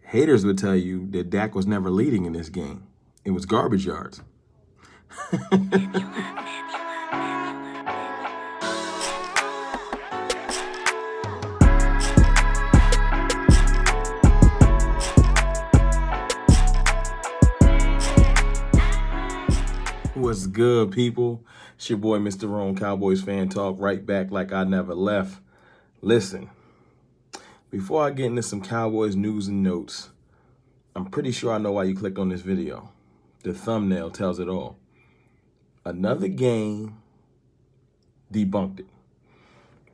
Haters would tell you that Dak was never leading in this game. It was garbage yards. What's good, people? It's your boy, Mr. Rome, Cowboys Fan Talk, right back like I never left. Listen, before I get into some Cowboys news and notes, I'm pretty sure I know why you clicked on this video. The thumbnail tells it all. Another game debunked it.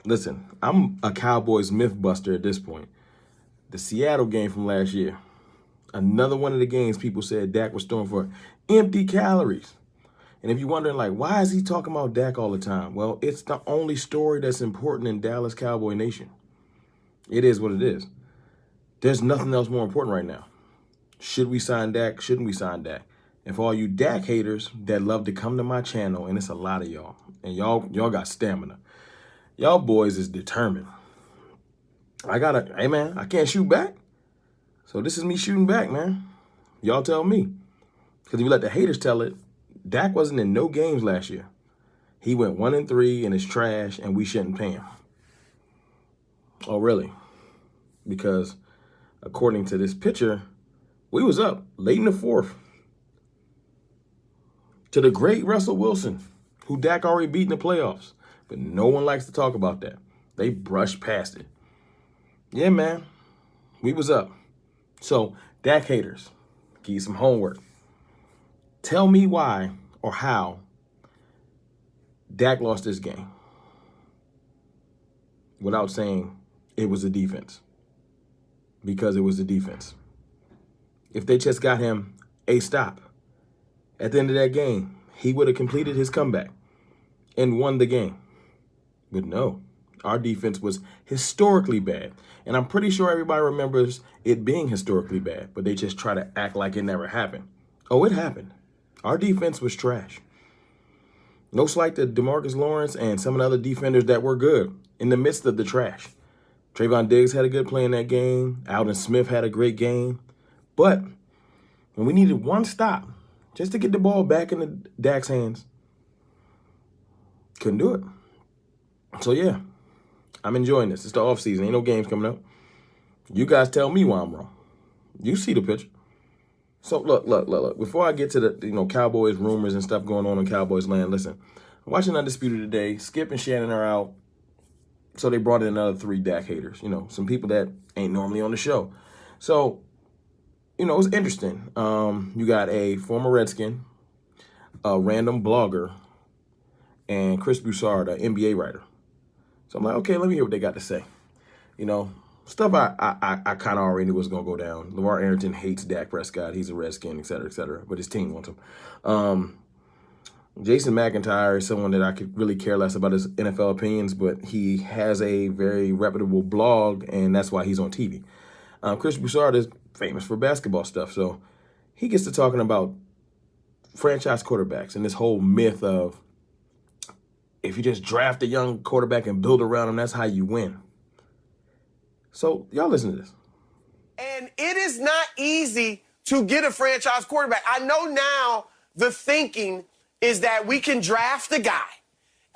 Listen, I'm a Cowboys myth buster at this point. The Seattle game from last year. Another one of the games people said Dak was throwing for empty calories. And if you're wondering, like, why is he talking about Dak all the time? Well, it's the only story that's important in Dallas Cowboy Nation. It is what it is. There's nothing else more important right now. Should we sign Dak? Shouldn't we sign Dak? And for all you Dak haters that love to come to my channel, and it's a lot of y'all, and y'all got stamina. Y'all boys is determined. Hey man, I can't shoot back. So this is me shooting back, man. Y'all tell me. Because if you let the haters tell it, Dak wasn't in no games last year. He went 1-3 and it's trash and we shouldn't pay him. Oh, really? Because according to this picture, we was up late in the fourth to the great Russell Wilson, who Dak already beat in the playoffs. But no one likes to talk about that. They brushed past it. Yeah, man, we was up. So, Dak haters, give you some homework. Tell me why or how Dak lost this game without saying it was the defense. Because it was the defense. If they just got him a stop at the end of that game, he would have completed his comeback and won the game. But no, our defense was historically bad. And I'm pretty sure everybody remembers it being historically bad, but they just try to act like it never happened. Oh, it happened. Our defense was trash. No slight to DeMarcus Lawrence and some of the other defenders that were good in the midst of the trash. Trayvon Diggs had a good play in that game. Alden Smith had a great game. But when we needed one stop just to get the ball back into Dak's hands, couldn't do it. So, yeah, I'm enjoying this. It's the offseason. Ain't no games coming up. You guys tell me why I'm wrong. You see the picture. So, look. Before I get to the, Cowboys rumors and stuff going on in Cowboys land, listen. I'm watching Undisputed today. Skip and Shannon are out. So they brought in another 3 Dak haters. Some people that ain't normally on the show. So, it's interesting. You got a former Redskin, a random blogger, and Chris Broussard, an NBA writer. So I'm like, okay, let me hear what they got to say. Stuff I kind of already knew was going to go down. LeVar Arrington hates Dak Prescott. He's a Redskin, et cetera, but his team wants him. Jason McIntyre is someone that I could really care less about his NFL opinions, but he has a very reputable blog, and that's why he's on TV. Chris Broussard is famous for basketball stuff, so he gets to talking about franchise quarterbacks and this whole myth of if you just draft a young quarterback and build around him, that's how you win. So y'all listen to this. And it is not easy to get a franchise quarterback. I know now the thinking is that we can draft a guy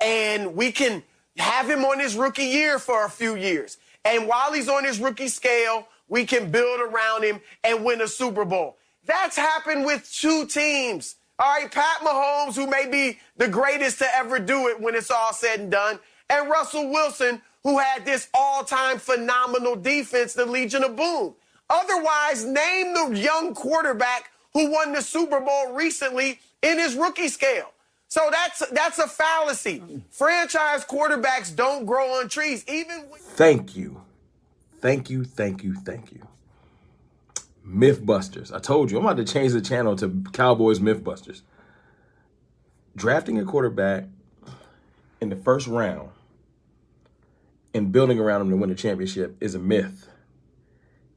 and we can have him on his rookie year for a few years. And while he's on his rookie scale, we can build around him and win a Super Bowl. That's happened with 2 teams. All right, Pat Mahomes, who may be the greatest to ever do it when it's all said and done, and Russell Wilson, who had this all-time phenomenal defense, the Legion of Boom. Otherwise, name the young quarterback who won the Super Bowl recently in his rookie scale. So that's a fallacy. Franchise quarterbacks don't grow on trees. Thank you. Mythbusters. I told you, I'm about to change the channel to Cowboys Mythbusters. Drafting a quarterback in the first round and building around him to win a championship is a myth.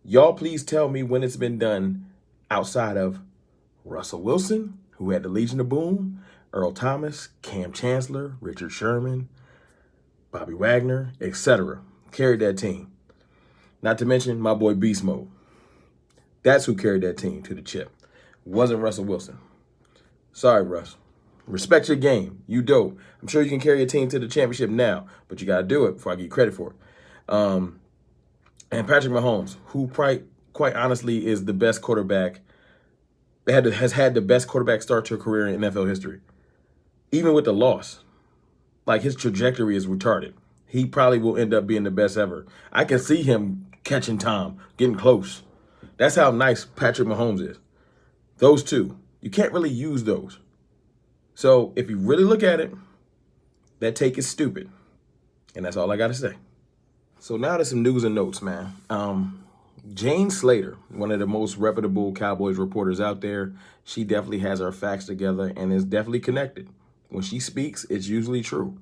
Y'all please tell me when it's been done outside of Russell Wilson, who had the Legion of Boom, Earl Thomas, Cam Chancellor, Richard Sherman, Bobby Wagner, etc. Carried that team. Not to mention my boy Beast Mode. That's who carried that team to the chip. Wasn't Russell Wilson. Sorry, Russ. Respect your game. You dope. I'm sure you can carry a team to the championship now, but you got to do it before I give you credit for it. And Patrick Mahomes, who quite honestly is the best quarterback, has had the best quarterback start to a career in NFL history. Even with the loss, like his trajectory is retarded. He probably will end up being the best ever. I can see him catching Tom, getting close. That's how nice Patrick Mahomes is. Those two, you can't really use those. So if you really look at it, that take is stupid. And that's all I got to say. So now there's some news and notes, man. Jane Slater, one of the most reputable Cowboys reporters out there, she definitely has her facts together and is definitely connected. When she speaks, it's usually true.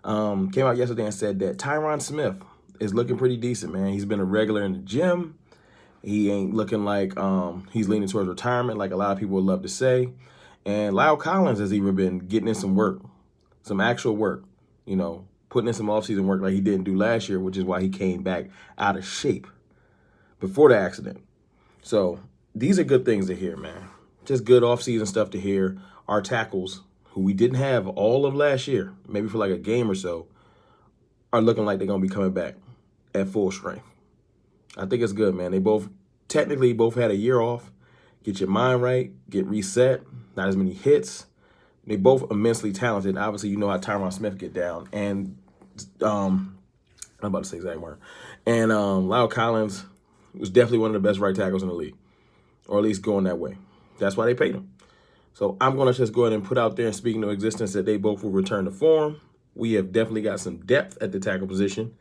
Came out yesterday and said that Tyron Smith is looking pretty decent, man. He's been a regular in the gym. He ain't looking like he's leaning towards retirement like a lot of people would love to say. And Lyle Collins has even been getting in some work, some actual work, putting in some offseason work like he didn't do last year, which is why he came back out of shape before the accident. So these are good things to hear, man. Just good offseason stuff to hear. Our tackles, who we didn't have all of last year, maybe for like a game or so, are looking like they're going to be coming back at full strength. I think it's good, man. They both had a year off. Get your mind right, get reset, not as many hits. They both immensely talented. Obviously, you know how Tyron Smith get down. And I'm about to say the exact word. And Lyle Collins was definitely one of the best right tackles in the league, or at least going that way. That's why they paid him. So I'm going to just go ahead and put out there and speak into existence that they both will return to form. We have definitely got some depth at the tackle position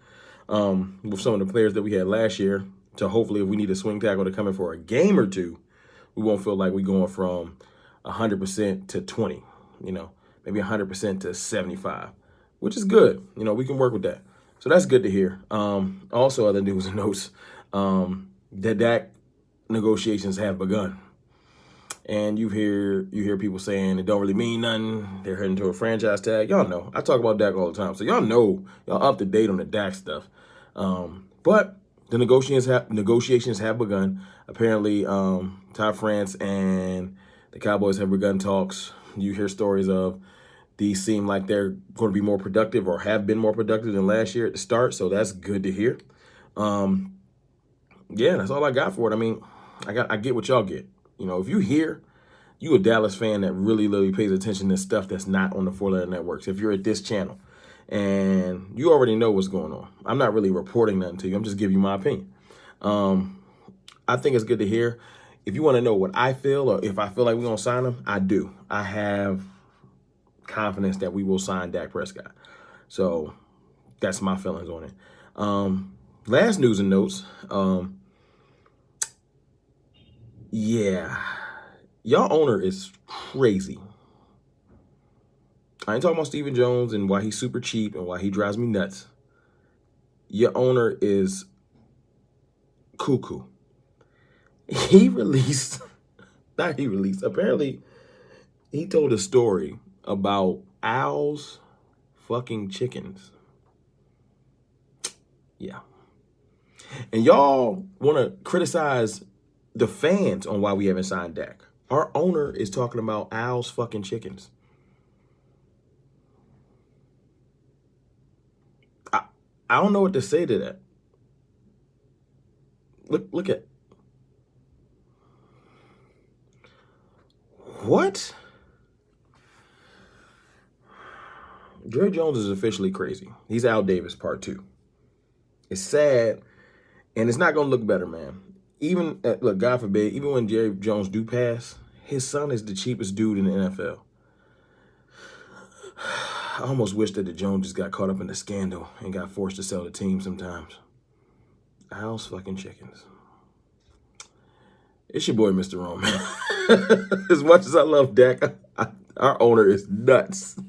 with some of the players that we had last year. So hopefully if we need a swing tackle to come in for a game or two, we won't feel like we're going from 100% to 20, maybe 100% to 75, which is good. We can work with that. So that's good to hear. Also, other news and notes, the Dak negotiations have begun. And you hear people saying it don't really mean nothing. They're heading to a franchise tag. Y'all know. I talk about Dak all the time. So y'all know, y'all up to date on the Dak stuff. But the negotiations have begun. Apparently, Todd France and the Cowboys have begun talks. You hear stories of these seem like they're going to be more productive or have been more productive than last year at the start. So that's good to hear. Yeah, that's all I got for it. I mean, I get what y'all get. If you a Dallas fan that really, really pays attention to stuff that's not on the 4-letter networks, if you're at this channel and you already know what's going on, I'm not really reporting nothing to you. I'm just giving you my opinion. I think it's good to hear. If you want to know what I feel or if I feel like we're going to sign him, I do. I have confidence that we will sign Dak Prescott. So that's my feelings on it. Last news and notes. Yeah, y'all owner is crazy. I ain't talking about Stephen Jones and why he's super cheap and why he drives me nuts. Your owner is cuckoo. Apparently he told a story about owls fucking chickens. Yeah. And y'all want to criticize the fans on why we haven't signed Dak. Our owner is talking about owls fucking chickens. I don't know what to say to that. Look at what? Jerry Jones is officially crazy. He's Al Davis part 2. It's sad, and it's not gonna look better, man. Even, look, God forbid, even when Jerry Jones do pass, his son is the cheapest dude in the NFL. I almost wish that the Joneses got caught up in the scandal and got forced to sell the team sometimes. Owls fucking chickens. It's your boy, Mr. Rome, man. As much as I love Dak, our owner is nuts.